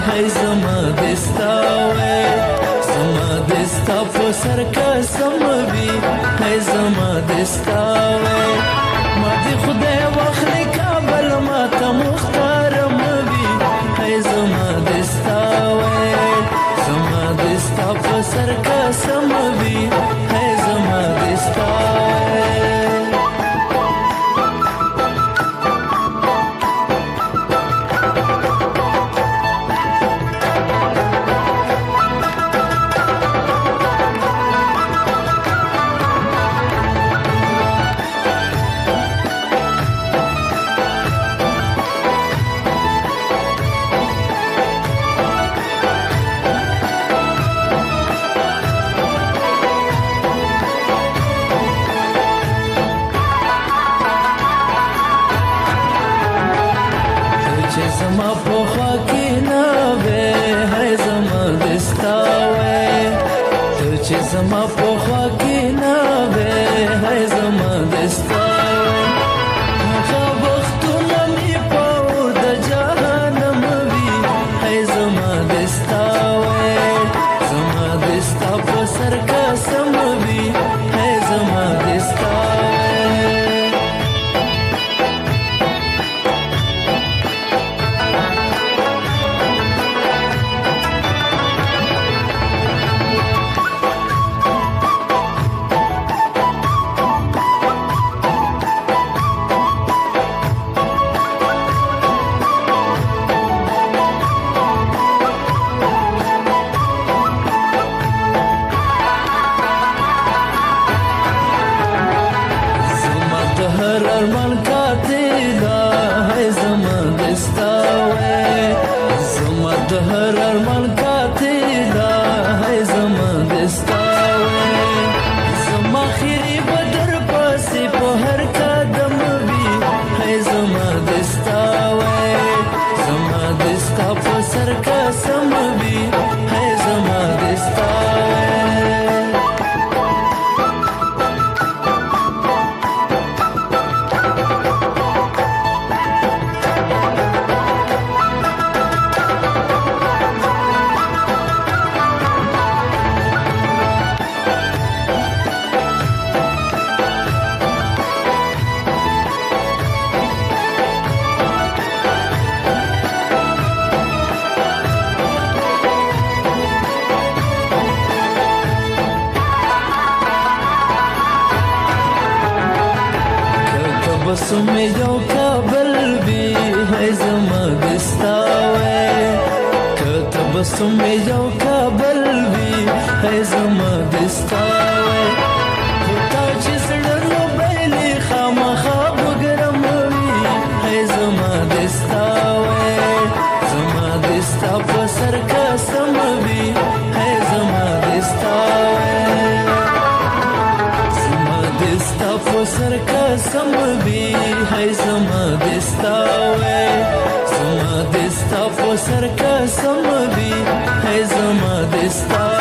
hai zama desta we zama desta po sar qasam bi hai zama desta we ما دي خدای واخلي کابل ما ته مختار مبي hai zama desta we zama desta po sar qasam bi hai zama desta زما په خوا کې نه وې هاي زما دستا وې ته چې زما په خوا کې نه وې هاي زما دستا وې هغه وختونه مې په د جهنم وي هاي زما دستا وې زما دستا په سر قسم وي هاي زما دستا ارمان قاتلا هاي زمان دستا وې زما د هر ارمان قاتلا هاي زمان دستا وې زما خيري بدر پاسې په هر قدم وي هاي زما دستا وې زما دستا په سر قسم وي هاي زما دستا بس میں جو کابل بھی ہے زما دستا وے کته بس میں جو کابل بھی ہے زما دستا وے تا چې سړنو بیلی خامخا بګرم وی ہے زما دستا وے زما دستا په سر قسم وی ہے زما دستا وے زما دستا په سر قسم وی hai zama desta we zama desta po sar qasam bi hai zama desta